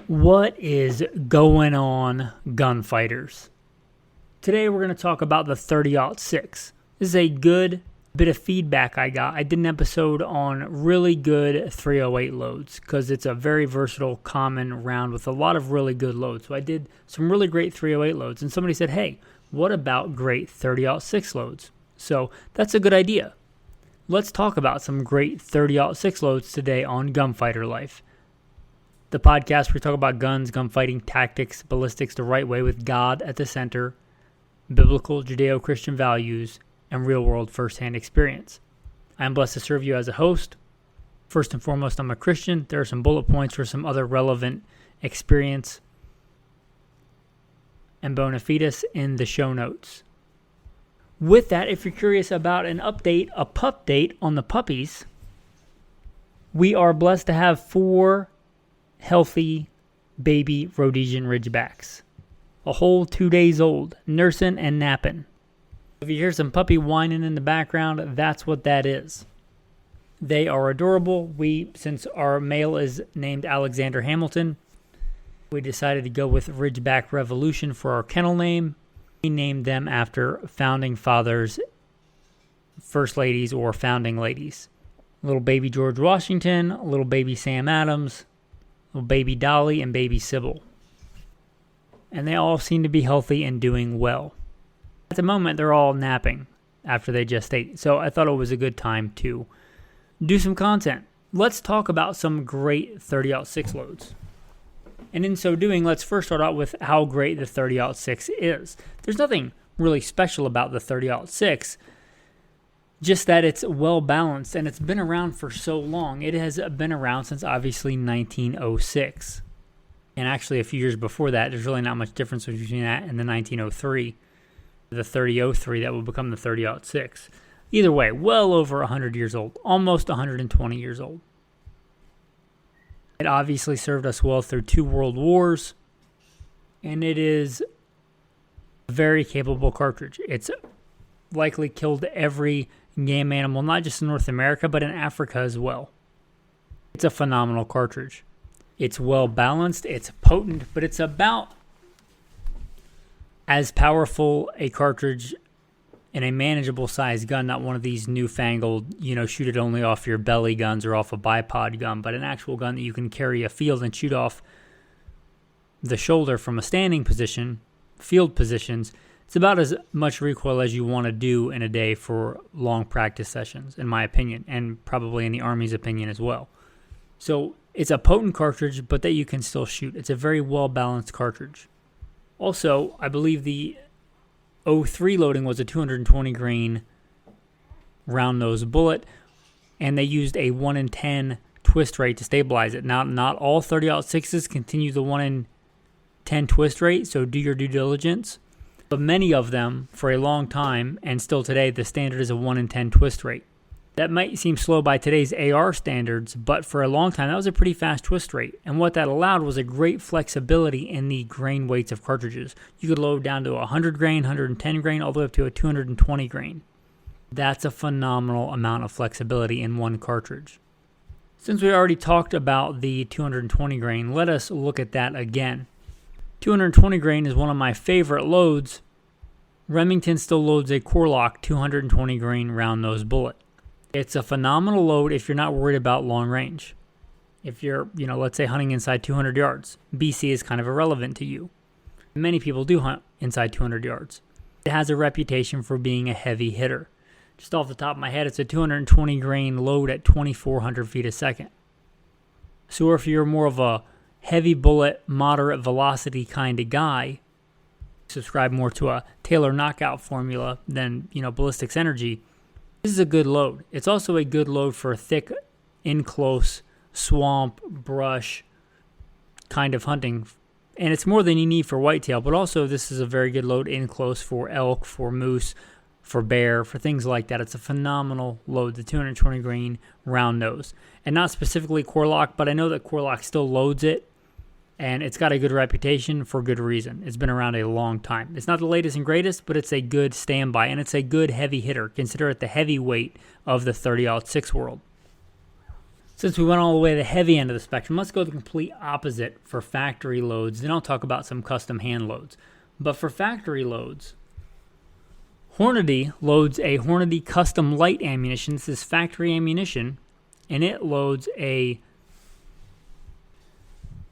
What is going on, gunfighters? Today we're going to talk about the 30-06. This is a good bit of feedback I got. I did an episode on really good 308 loads because it's a very versatile, common round with a lot of really good loads. So I did some really great 308 loads, and somebody said, hey, what about great 30-06 loads? So that's a good idea. Let's talk about some great 30-06 loads today on Gunfighter Life. The podcast where we talk about guns, gunfighting, tactics, ballistics the right way with God at the center, biblical Judeo-Christian values, and real-world first-hand experience. I am blessed to serve you as a host. First and foremost, I'm a Christian. There are some bullet points for some other relevant experience and bona fides in the show notes. With that, if you're curious about an update, a pup date on the puppies, we are blessed to have 4 healthy baby Rhodesian Ridgebacks. A whole 2 days old, nursing and napping. If you hear some puppy whining in the background, that's what that is. They are adorable. Since our male is named Alexander Hamilton, we decided to go with Ridgeback Revolution for our kennel name. We named them after founding fathers, first ladies, or founding ladies. Little baby George Washington, little baby Sam Adams, baby Dolly, and baby Sybil. And they all seem to be healthy and doing well. At the moment, they're all napping after they gestate. So I thought it was a good time to do some content. Let's talk about some great 30-06 loads. And in so doing, let's first start out with how great the 30-06 is. There's nothing really special about the 30-06. Just that it's well balanced and it's been around for so long. It has been around since obviously 1906. And actually a few years before that, there's really not much difference between that and the 1903. The 30-03 that will become the 30-06. Either way, well over 100 years old. Almost 120 years old. It obviously served us well through 2 world wars. And it is a very capable cartridge. It's likely killed every game animal, not just in North America, but in Africa as well. It's a phenomenal cartridge. It's well balanced, it's potent, but it's about as powerful a cartridge in a manageable size gun, not one of these newfangled, shoot it only off your belly guns or off a bipod gun, but an actual gun that you can carry a field and shoot off the shoulder from a standing position, field positions. It's about as much recoil as you want to do in a day for long practice sessions, in my opinion, and probably in the Army's opinion as well. So it's a potent cartridge, but that you can still shoot. It's a very well-balanced cartridge. Also, I believe the 03 loading was a 220 grain round nose bullet, and they used a 1 in 10 twist rate to stabilize it. Now, not all 30-06s continue the 1 in 10 twist rate, so do your due diligence. But many of them, for a long time, and still today, the standard is a 1 in 10 twist rate. That might seem slow by today's AR standards, but for a long time, that was a pretty fast twist rate. And what that allowed was a great flexibility in the grain weights of cartridges. You could load down to 100 grain, 110 grain, all the way up to a 220 grain. That's a phenomenal amount of flexibility in one cartridge. Since we already talked about the 220 grain, let us look at that again. 220 grain is one of my favorite loads. Remington still loads a Corlock 220 grain round nose bullet. It's a phenomenal load if you're not worried about long range. If you're, let's say hunting inside 200 yards, BC is kind of irrelevant to you. Many people do hunt inside 200 yards. It has a reputation for being a heavy hitter. Just off the top of my head, it's a 220 grain load at 2,400 feet a second. So if you're more of a heavy bullet, moderate velocity kind of guy, subscribe more to a Taylor knockout formula than, ballistics energy, this is a good load. It's also a good load for thick, in-close, swamp, brush kind of hunting. And it's more than you need for whitetail, but also this is a very good load in-close for elk, for moose, for bear, for things like that. It's a phenomenal load, the 220 grain round nose. And not specifically Corlock, but I know that Corlock still loads it. And it's got a good reputation for good reason. It's been around a long time. It's not the latest and greatest, but it's a good standby, and it's a good heavy hitter. Consider it the heavyweight of the 30-06 world. Since we went all the way to the heavy end of the spectrum, let's go the complete opposite for factory loads. Then I'll talk about some custom hand loads. But for factory loads, Hornady loads a Hornady custom light ammunition. This is factory ammunition, and it loads a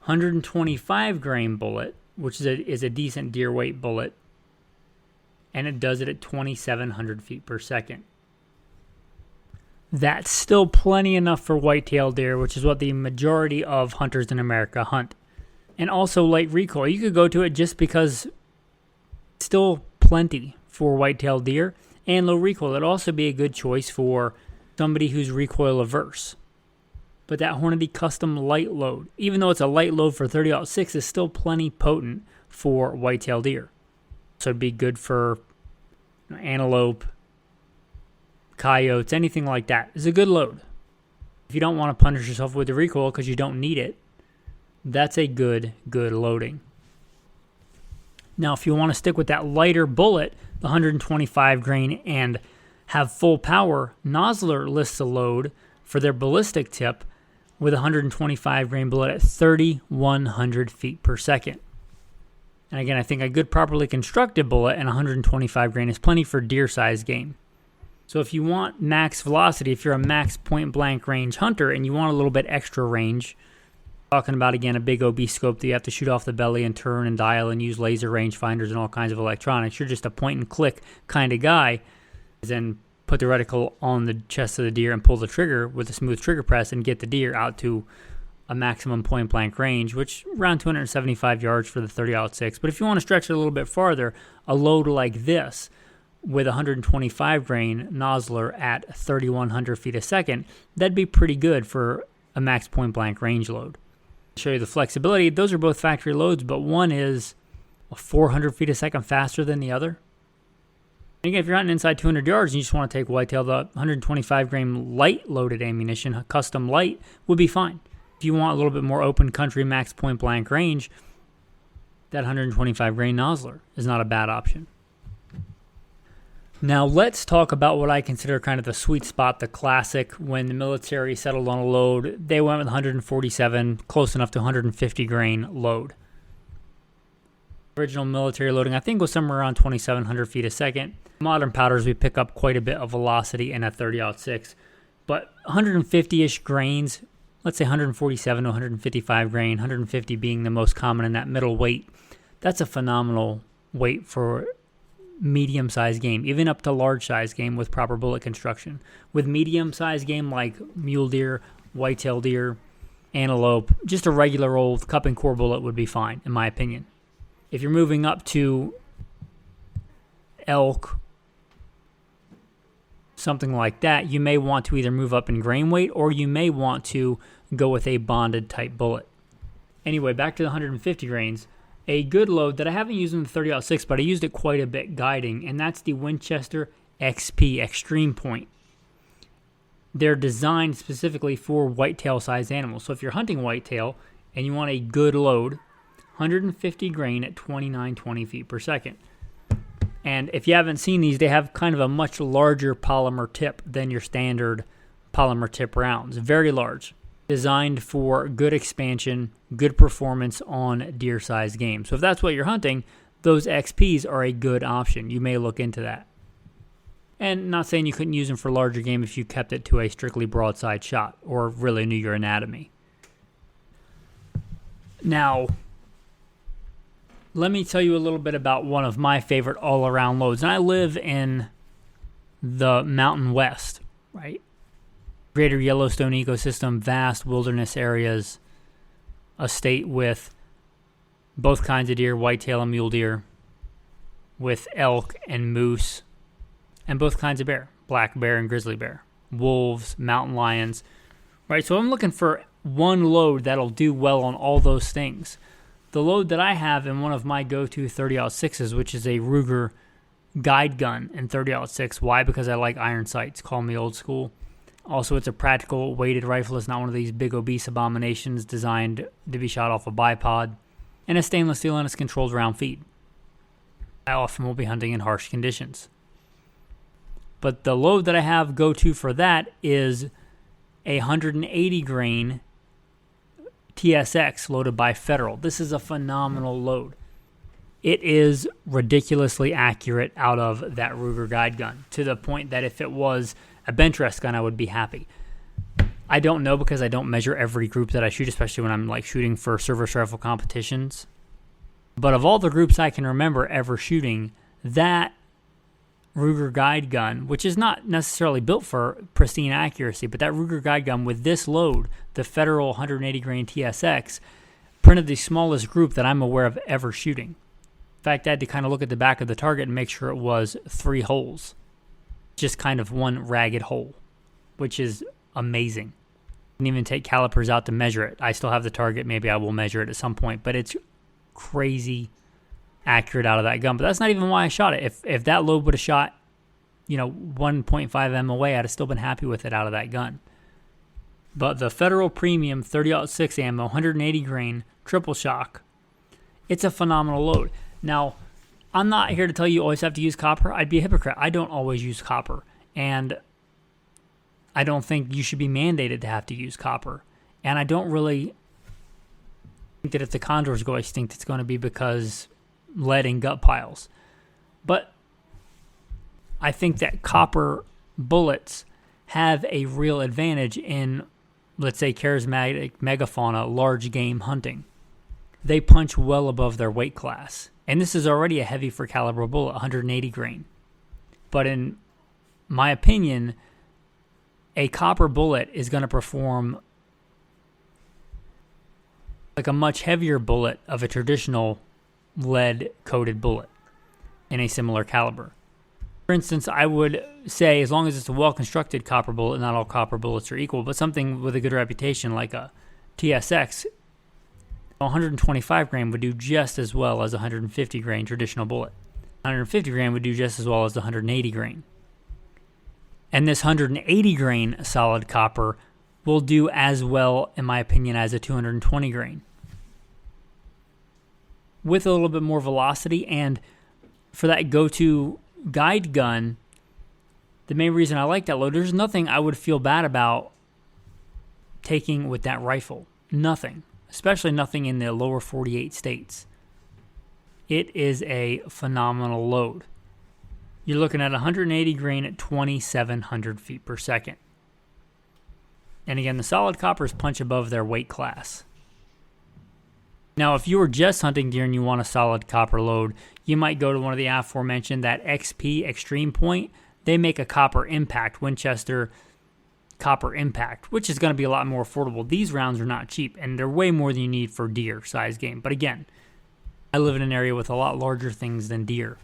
125 grain bullet, which is a decent deer weight bullet, and it does it at 2,700 feet per second. That's still plenty enough for whitetail deer, which is what the majority of hunters in America hunt. And also light recoil. You could go to it just because it's still plenty for whitetail deer and low recoil. It'd also be a good choice for somebody who's recoil averse. But that Hornady custom light load, even though it's a light load for 30-06, is still plenty potent for whitetail deer. So it'd be good for antelope, coyotes, anything like that. It's a good load. If you don't want to punish yourself with the recoil because you don't need it, that's a good loading. Now, if you want to stick with that lighter bullet, the 125 grain, and have full power, Nosler lists a load for their ballistic tip with a 125 grain bullet at 3,100 feet per second. And again, I think a good properly constructed bullet and 125 grain is plenty for deer size game. So if you want max velocity, if you're a max point blank range hunter and you want a little bit extra range, talking about, again, a big OB scope that you have to shoot off the belly and turn and dial and use laser rangefinders and all kinds of electronics, you're just a point and click kind of guy, then put the reticle on the chest of the deer and pull the trigger with a smooth trigger press and get the deer out to a maximum point blank range, which around 275 yards for the 30-06. But if you want to stretch it a little bit farther, a load like this with 125 grain Nosler at 3,100 feet a second, that'd be pretty good for a max point blank range load. To show you the flexibility, those are both factory loads, but one is 400 feet a second faster than the other. And again, if you're hunting inside 200 yards and you just want to take whitetail, the 125 grain light loaded ammunition, custom light, would be fine. If you want a little bit more open country max point blank range, that 125 grain Nosler is not a bad option. Now let's talk about what I consider kind of the sweet spot, the classic. When the military settled on a load, they went with 147, close enough to 150 grain load. Original military loading, I think, was somewhere around 2,700 feet a second. Modern powders, we pick up quite a bit of velocity in a 30-06. But 150-ish grains, let's say 147 to 155 grain, 150 being the most common in that middle weight, that's a phenomenal weight for medium-sized game, even up to large-sized game with proper bullet construction. With medium-sized game like mule deer, whitetail deer, antelope, just a regular old cup and core bullet would be fine, in my opinion. If you're moving up to elk, something like that, you may want to either move up in grain weight or you may want to go with a bonded type bullet. Anyway, back to the 150 grains. A good load that I haven't used in the 30-06, but I used it quite a bit guiding, and that's the Winchester XP, Extreme Point. They're designed specifically for whitetail-sized animals. So if you're hunting whitetail and you want a good load, 150 grain at 2920 feet per second. And if you haven't seen these, they have kind of a much larger polymer tip than your standard polymer tip rounds. Very large. Designed for good expansion, good performance on deer-sized game. So if that's what you're hunting, those XPs are a good option. You may look into that. And not saying you couldn't use them for larger game if you kept it to a strictly broadside shot or really knew your anatomy. Now, let me tell you a little bit about one of my favorite all-around loads. And I live in the Mountain West, right? Greater Yellowstone ecosystem, vast wilderness areas, a state with both kinds of deer, whitetail and mule deer, with elk and moose, and both kinds of bear, black bear and grizzly bear, wolves, mountain lions, right? So I'm looking for one load that'll do well on all those things. The load that I have in one of my go-to 30-06s, which is a Ruger guide gun in 30-06. Why? Because I like iron sights. Call me old school. Also, it's a practical weighted rifle. It's not one of these big obese abominations designed to be shot off a bipod. And it's stainless steel and it's controlled round feed. I often will be hunting in harsh conditions. But the load that I have go-to for that is a 180 grain TSX loaded by Federal. This is a phenomenal load. It is ridiculously accurate out of that Ruger guide gun, to the point that if it was a bench rest gun, I would be happy. I don't know, because I don't measure every group that I shoot, especially when I'm like shooting for service rifle competitions. But of all the groups I can remember ever shooting, that Ruger guide gun, which is not necessarily built for pristine accuracy, but that Ruger guide gun with this load, the Federal 180 grain TSX, printed the smallest group that I'm aware of ever shooting. In fact, I had to kind of look at the back of the target and make sure it was 3 holes. Just kind of one ragged hole, which is amazing. Didn't even take calipers out to measure it. I still have the target. Maybe I will measure it at some point, but it's crazy accurate out of that gun. But that's not even why I shot it. If that load would have shot, 1.5 M away, I'd have still been happy with it out of that gun. But the Federal Premium 30-06 ammo, 180 grain, triple shock, it's a phenomenal load. Now, I'm not here to tell you always have to use copper. I'd be a hypocrite. I don't always use copper. And I don't think you should be mandated to have to use copper. And I don't really think that if the condors go extinct, it's going to be because lead in gut piles. But I think that copper bullets have a real advantage in, let's say, charismatic megafauna, large game hunting. They punch well above their weight class. And this is already a heavy for caliber bullet, 180 grain. But in my opinion, a copper bullet is going to perform like a much heavier bullet of a traditional lead-coated bullet in a similar caliber. For instance, I would say, as long as it's a well-constructed copper bullet, not all copper bullets are equal, but something with a good reputation like a TSX, 125 grain would do just as well as a 150 grain traditional bullet. 150 grain would do just as well as the 180 grain. And this 180 grain solid copper will do as well, in my opinion, as a 220 grain. With a little bit more velocity, and for that go-to guide gun, the main reason I like that load, there's nothing I would feel bad about taking with that rifle. Nothing. Especially nothing in the lower 48 states. It is a phenomenal load. You're looking at 180 grain at 2,700 feet per second. And again, the solid coppers punch above their weight class. Now, if you were just hunting deer and you want a solid copper load, you might go to one of the aforementioned, that XP Extreme Point. They make a copper impact, Winchester copper impact, which is going to be a lot more affordable. These rounds are not cheap, and they're way more than you need for deer size game. But again, I live in an area with a lot larger things than deer.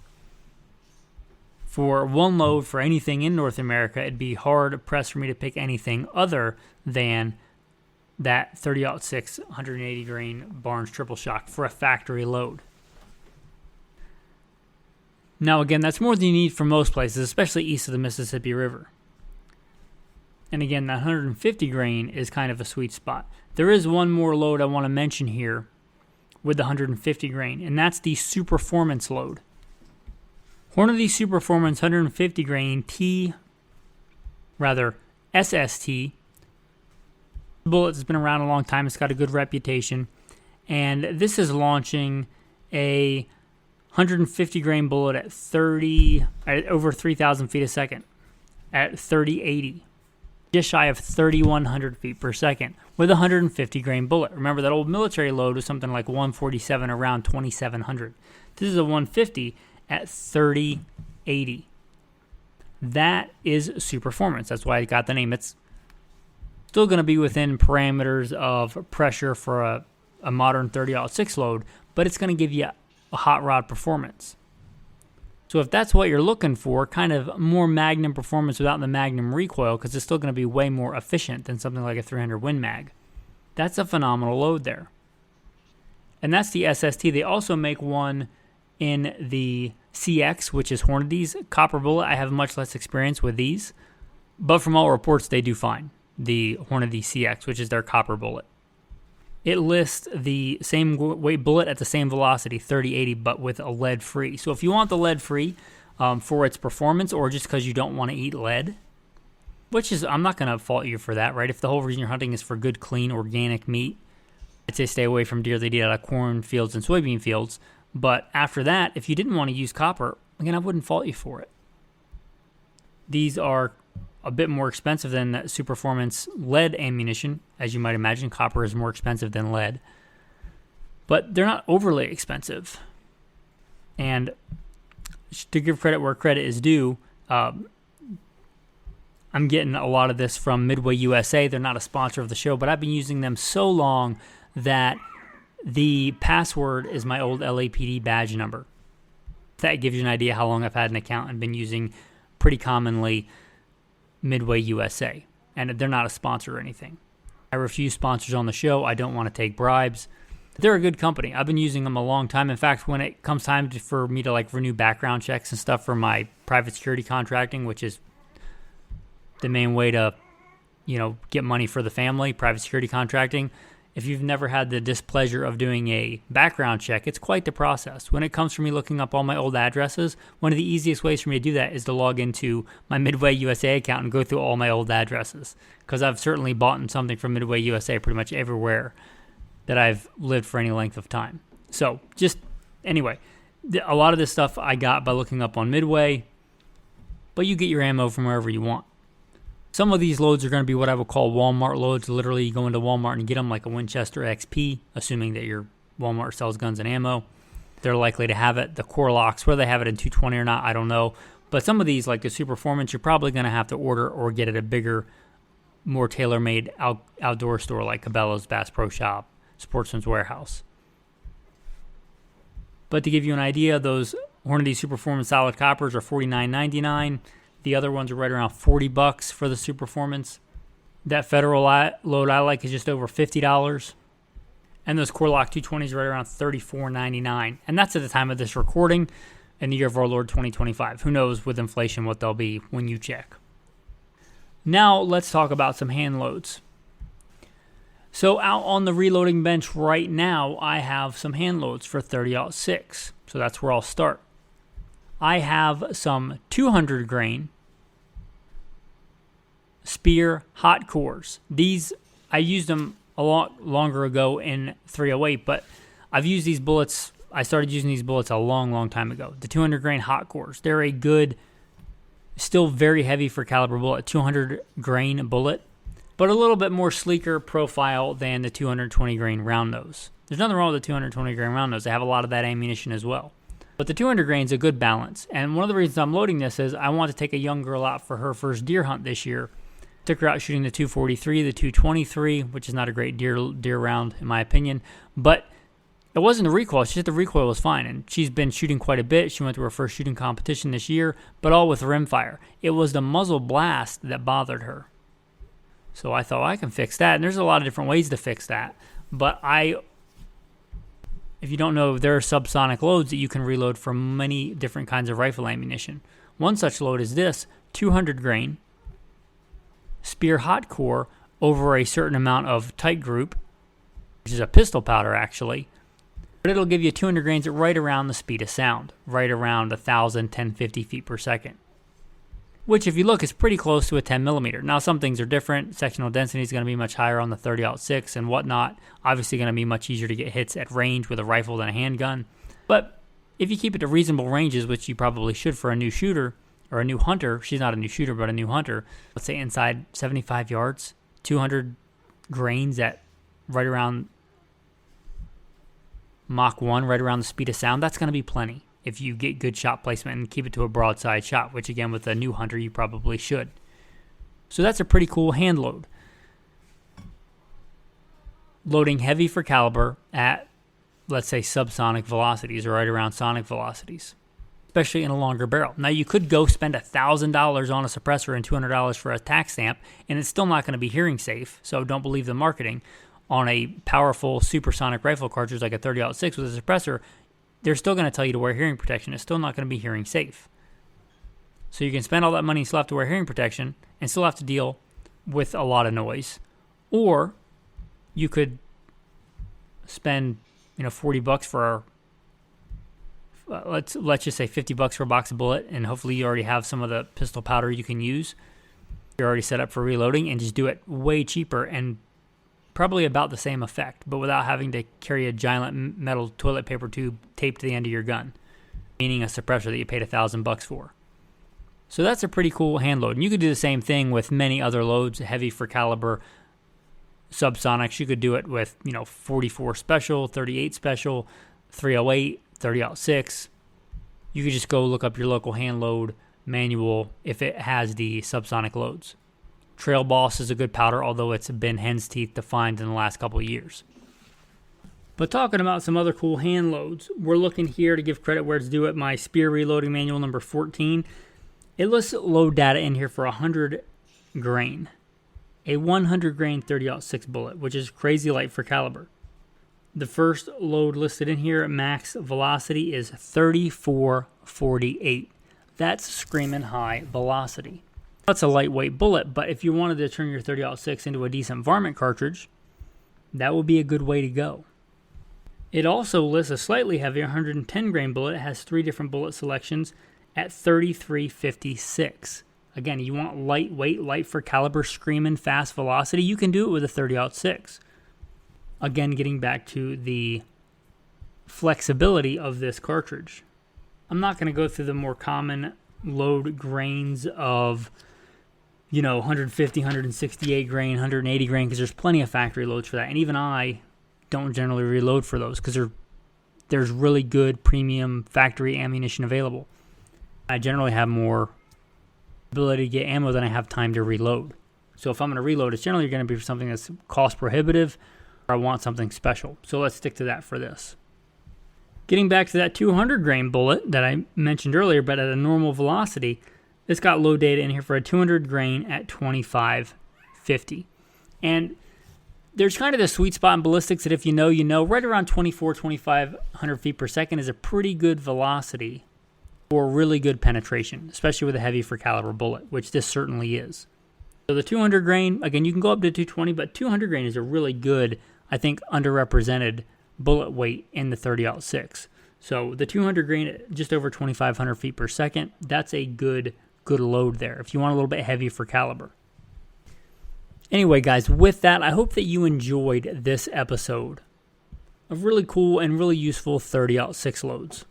For one load for anything in North America, it'd be hard pressed for me to pick anything other than that 30-06 180 grain Barnes triple shock for a factory load. Now again, that's more than you need for most places, especially east of the Mississippi River. And again, that 150 grain is kind of a sweet spot. There is one more load I want to mention here with the 150 grain, and that's the Superformance load. Hornady Superformance 150 grain SST. The bullet has been around a long time. It's got a good reputation. And this is launching a 150 grain bullet at over 3,000 feet a second at 3080. Just shy of 3,100 feet per second with a 150 grain bullet. Remember, that old military load was something like 147 around 2,700. This is a 150 at 3080. That is Superformance. That's why I got the name. It's still going to be within parameters of pressure for a modern 30-06 load, but it's going to give you a hot rod performance. So if that's what you're looking for, kind of more Magnum performance without the Magnum recoil, because it's still going to be way more efficient than something like a 300 Win Mag, that's a phenomenal load there. And that's the SST. They also make one in the CX, which is Hornady's copper bullet. I have much less experience with these, but from all reports, they do fine. The Hornady CX, which is their copper bullet. It lists the same weight bullet at the same velocity, 3080, but with a lead-free. So if you want the lead-free for its performance, or just because you don't want to eat lead, which is, I'm not going to fault you for that, right? If the whole reason you're hunting is for good, clean, organic meat, I'd say stay away from deer they eat out of corn fields and soybean fields. But after that, if you didn't want to use copper, again, I wouldn't fault you for it. These are a bit more expensive than Superformance lead ammunition. As you might imagine, copper is more expensive than lead. But they're not overly expensive. And to give credit where credit is due, I'm getting a lot of this from Midway USA. They're not a sponsor of the show, but I've been using them so long that the password is my old L.A.P.D badge number. That gives you an idea how long I've had an account and been using pretty commonly Midway USA. And they're not a sponsor or anything. I refuse sponsors on the show. I don't want to take bribes. They're a good company. I've been using them a long time. In fact, when it comes time for me to renew background checks and stuff for my private security contracting, which is the main way to, get money for the family, private security contracting. If you've never had the displeasure of doing a background check, it's quite the process. When it comes to me looking up all my old addresses, one of the easiest ways for me to do that is to log into my Midway USA account and go through all my old addresses. Because I've certainly bought something from Midway USA pretty much everywhere that I've lived for any length of time. So, anyway, a lot of this stuff I got by looking up on Midway, but you get your ammo from wherever you want. Some of these loads are going to be what I would call Walmart loads. Literally, you go into Walmart and get them like a Winchester XP, assuming that your Walmart sells guns and ammo. They're likely to have it. The core locks, whether they have it in 220 or not, I don't know. But some of these, like the Superformance, you're probably going to have to order or get at a bigger, more tailor-made outdoor store like Cabela's, Bass Pro Shop, Sportsman's Warehouse. But to give you an idea, those Hornady Superformance solid coppers are $49.99. The other ones are right around $40 for the Superformance. That Federal load I like is just over $50. And those Core Lock 220s are right around $34.99. And that's at the time of this recording in the year of our Lord 2025. Who knows with inflation what they'll be when you check. Now let's talk about some hand loads. So out on the reloading bench right now, I have some hand loads for 30-06. So that's where I'll start. I have some 200 grain Spear hot cores. These, I used them a lot longer ago in 308, but I've used these bullets, I started using these bullets a long, long time ago. The 200 grain hot cores. They're a good, still very heavy for caliber bullet, 200 grain bullet, but a little bit more sleeker profile than the 220 grain round nose. There's nothing wrong with the 220 grain round nose. They have a lot of that ammunition as well. But the 200 grain is a good balance. And one of the reasons I'm loading this is I want to take a young girl out for her first deer hunt this year. Took her out shooting the 243, the 223, which is not a great deer round in my opinion. But it wasn't a recoil. She said the recoil was fine. And she's been shooting quite a bit. She went to her first shooting competition this year, but all with rimfire. It was the muzzle blast that bothered her. So I thought, I can fix that. And there's a lot of different ways to fix that. But if you don't know, there are subsonic loads that you can reload from many different kinds of rifle ammunition. One such load is this 200 grain Spear hot core over a certain amount of tight group, which is a pistol powder actually. But it'll give you 200 grains at right around the speed of sound, right around 1,000, 1050 feet per second. Which, if you look, is pretty close to a 10 millimeter. Now, some things are different. Sectional density is going to be much higher on the 30-06 and whatnot. Obviously, going to be much easier to get hits at range with a rifle than a handgun. But if you keep it to reasonable ranges, which you probably should for a new shooter or a new hunter, she's not a new shooter, but a new hunter, let's say inside 75 yards, 200 grains at right around Mach 1, right around the speed of sound, that's going to be plenty. If you get good shot placement and keep it to a broadside shot, which again with a new hunter you probably should. So that's a pretty cool hand load. Loading heavy for caliber at, let's say, subsonic velocities or right around sonic velocities, especially in a longer barrel. Now you could go spend $1,000 on a suppressor and $200 for a tack stamp, and it's still not going to be hearing safe, so don't believe the marketing. On a powerful supersonic rifle cartridge like a 30-06 with a suppressor, they're still going to tell you to wear hearing protection. It's still not going to be hearing safe. So you can spend all that money and still have to wear hearing protection and still have to deal with a lot of noise. Or you could spend, $40 for, let's just say $50 for a box of bullet, and hopefully you already have some of the pistol powder you can use. You're already set up for reloading, and just do it way cheaper and probably about the same effect, but without having to carry a giant metal toilet paper tube taped to the end of your gun, meaning a suppressor that you paid $1,000 for. So that's a pretty cool hand load. And you could do the same thing with many other loads, heavy for caliber, subsonics. You could do it with, 44 special, 38 special, 308, 30-06. You could just go look up your local hand load manual if it has the subsonic loads. Trail Boss is a good powder, although it's been hen's teeth to find in the last couple of years. But talking about some other cool hand loads, we're looking here to give credit where it's due at my Spear Reloading Manual number 14. It lists load data in here for 100 grain. A 100 grain 30-06 bullet, which is crazy light for caliber. The first load listed in here, max velocity, is 3448. That's screaming high velocity. That's a lightweight bullet, but if you wanted to turn your 30-06 into a decent varmint cartridge, that would be a good way to go. It also lists a slightly heavier 110 grain bullet. It has 3 different bullet selections at 3356. Again, you want lightweight, light for caliber, screaming fast velocity. You can do it with a 30-06. Again, getting back to the flexibility of this cartridge. I'm not going to go through the more common load grains of 150, 168 grain, 180 grain, because there's plenty of factory loads for that. And even I don't generally reload for those because there's really good premium factory ammunition available. I generally have more ability to get ammo than I have time to reload. So if I'm going to reload, it's generally going to be for something that's cost prohibitive, or I want something special. So let's stick to that for this. Getting back to that 200 grain bullet that I mentioned earlier, but at a normal velocity, it's got load data in here for a 200 grain at 2550. And there's kind of the sweet spot in ballistics that if you know, right around 2,500 feet per second is a pretty good velocity for really good penetration, especially with a heavy for caliber bullet, which this certainly is. So the 200 grain, again, you can go up to 220, but 200 grain is a really good, I think, underrepresented bullet weight in the 30-06. So the 200 grain at just over 2,500 feet per second, that's a good load there if you want a little bit heavy for caliber. Anyway, guys, with that, I hope that you enjoyed this episode of really cool and really useful 30-06 loads.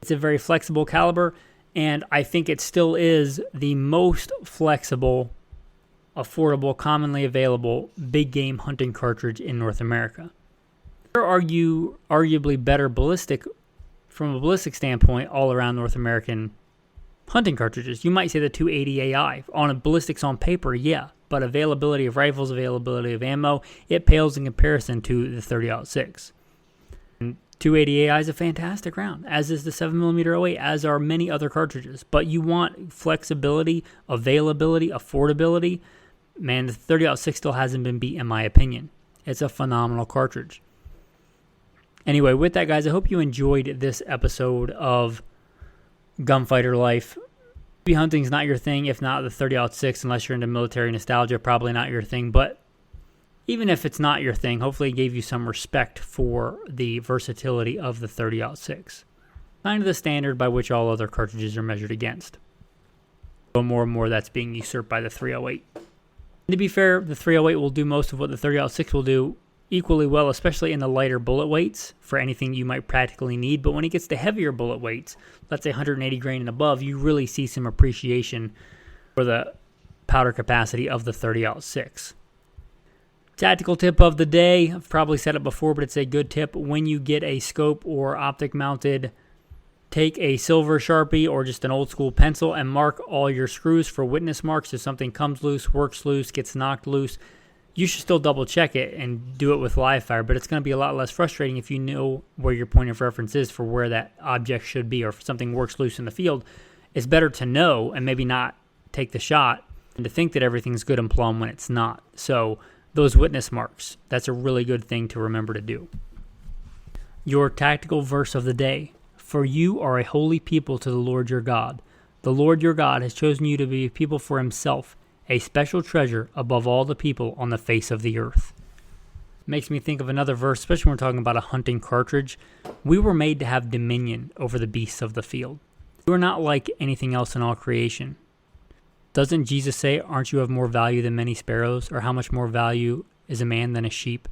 It's a very flexible caliber, and I think it still is the most flexible, affordable, commonly available big game hunting cartridge in North America. There are arguably better ballistic, from a ballistic standpoint, all around North American hunting cartridges. You might say the 280 AI. On a ballistics on paper, yeah, but availability of rifles, availability of ammo, it pales in comparison to the 30-06. 280 AI is a fantastic round, as is the 7mm 08, as are many other cartridges. But you want flexibility, availability, affordability. Man, the 30-06 still hasn't been beat, in my opinion. It's a phenomenal cartridge. Anyway, with that, guys, I hope you enjoyed this episode of Gunfighter Life. Maybe hunting's not your thing, if not the 30-06, unless you're into military nostalgia, probably not your thing. But even if it's not your thing, hopefully it gave you some respect for the versatility of the 30-06. Kind of the standard by which all other cartridges are measured against. But more and more that's being usurped by the 308. And to be fair, the 308 will do most of what the 30-06 will do equally well, especially in the lighter bullet weights for anything you might practically need. But when it gets to heavier bullet weights, let's say 180 grain and above, you really see some appreciation for the powder capacity of the 30-06. Tactical tip of the day, I've probably said it before, but it's a good tip. When you get a scope or optic mounted, take a silver Sharpie or just an old school pencil and mark all your screws for witness marks. If something comes loose, works loose, gets knocked loose, you should still double check it and do it with live fire, but it's going to be a lot less frustrating if you know where your point of reference is for where that object should be, or if something works loose in the field. It's better to know and maybe not take the shot than to think that everything's good and plumb when it's not. So those witness marks, that's a really good thing to remember to do. Your tactical verse of the day. For you are a holy people to the Lord your God. The Lord your God has chosen you to be a people for himself, a special treasure above all the people on the face of the earth. Makes me think of another verse, especially when we're talking about a hunting cartridge. We were made to have dominion over the beasts of the field. We are not like anything else in all creation. Doesn't Jesus say, aren't you of more value than many sparrows? Or how much more value is a man than a sheep?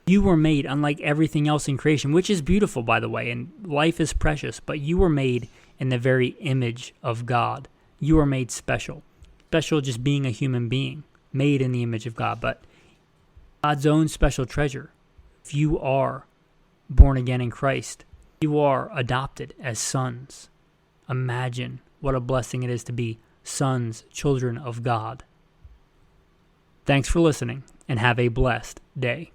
You were made unlike everything else in creation, which is beautiful, by the way, and life is precious, but you were made in the very image of God. You are made special. Special just being a human being, made in the image of God, but God's own special treasure. If you are born again in Christ, you are adopted as sons. Imagine what a blessing it is to be sons, children of God. Thanks for listening, and have a blessed day.